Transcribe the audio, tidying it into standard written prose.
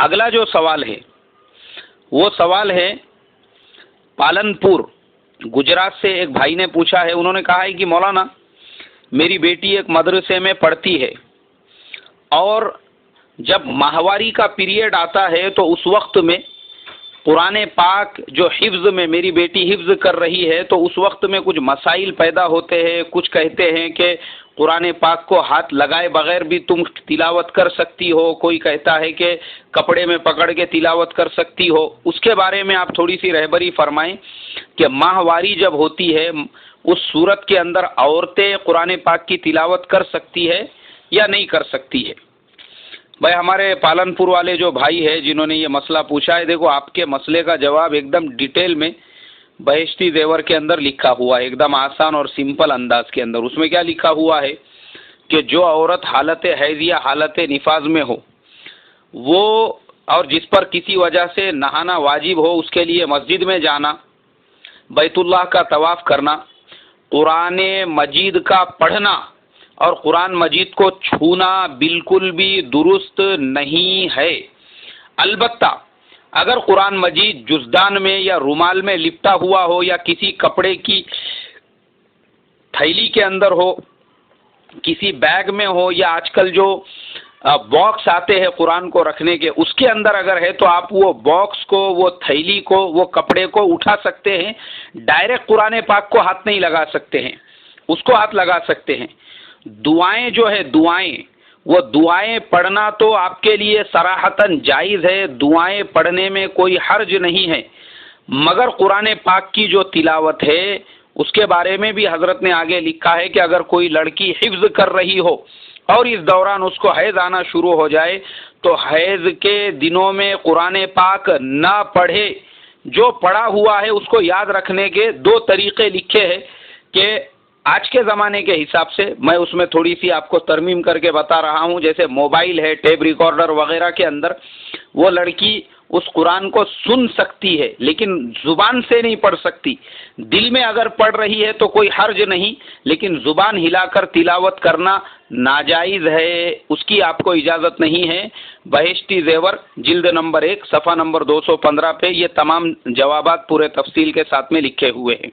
اگلا جو سوال ہے وہ سوال ہے پالنپور گجرات سے ایک بھائی نے پوچھا ہے. انہوں نے کہا ہے کہ مولانا میری بیٹی ایک مدرسے میں پڑھتی ہے اور جب ماہواری کا پیریڈ آتا ہے تو اس وقت میں قرآن پاک جو حفظ میں میری بیٹی حفظ کر رہی ہے تو اس وقت میں کچھ مسائل پیدا ہوتے ہیں. کچھ کہتے ہیں کہ قرآن پاک کو ہاتھ لگائے بغیر بھی تم تلاوت کر سکتی ہو, کوئی کہتا ہے کہ کپڑے میں پکڑ کے تلاوت کر سکتی ہو. اس کے بارے میں آپ تھوڑی سی رہبری فرمائیں کہ ماہواری جب ہوتی ہے اس صورت کے اندر عورتیں قرآن پاک کی تلاوت کر سکتی ہے یا نہیں کر سکتی ہے. بھائی ہمارے پالنپور والے جو بھائی ہے جنہوں نے یہ مسئلہ پوچھا ہے, دیکھو آپ کے مسئلے کا جواب ایک دم ڈیٹیل میں بہشتی زیور کے اندر لکھا ہوا ہے, ایک دم آسان اور سمپل انداز کے اندر. اس میں کیا لکھا ہوا ہے کہ جو عورت حالت حیض یا حالت نفاذ میں ہو وہ اور جس پر کسی وجہ سے نہانا واجب ہو اس کے لیے مسجد میں جانا, بیت اللہ کا طواف کرنا, قرآن مجید کا پڑھنا اور قرآن مجید کو چھونا بالکل بھی درست نہیں ہے. البتہ اگر قرآن مجید جزدان میں یا رومال میں لپٹا ہوا ہو یا کسی کپڑے کی تھیلی کے اندر ہو, کسی بیگ میں ہو, یا آج کل جو باکس آتے ہیں قرآن کو رکھنے کے اس کے اندر اگر ہے تو آپ وہ باکس کو, وہ تھیلی کو, وہ کپڑے کو اٹھا سکتے ہیں. ڈائریکٹ قرآن پاک کو ہاتھ نہیں لگا سکتے ہیں, اس کو ہاتھ لگا سکتے ہیں. دعائیں جو ہے وہ دعائیں پڑھنا تو آپ کے لیے صراحتاً جائز ہے, دعائیں پڑھنے میں کوئی حرج نہیں ہے, مگر قرآن پاک کی جو تلاوت ہے اس کے بارے میں بھی حضرت نے آگے لکھا ہے کہ اگر کوئی لڑکی حفظ کر رہی ہو اور اس دوران اس کو حیض آنا شروع ہو جائے تو حیض کے دنوں میں قرآن پاک نہ پڑھے. جو پڑھا ہوا ہے اس کو یاد رکھنے کے دو طریقے لکھے ہیں کہ آج کے زمانے کے حساب سے میں اس میں تھوڑی سی آپ کو ترمیم کر کے بتا رہا ہوں. جیسے موبائل ہے, ٹیپ ریکارڈر وغیرہ کے اندر وہ لڑکی اس قرآن کو سن سکتی ہے لیکن زبان سے نہیں پڑھ سکتی. دل میں اگر پڑھ رہی ہے تو کوئی حرج نہیں, لیکن زبان ہلا کر تلاوت کرنا ناجائز ہے, اس کی آپ کو اجازت نہیں ہے. بہشتی زیور جلد نمبر 1 صفحہ نمبر 215 پہ یہ تمام جوابات پورے تفصیل کے ساتھ میں لکھے ہوئے ہیں.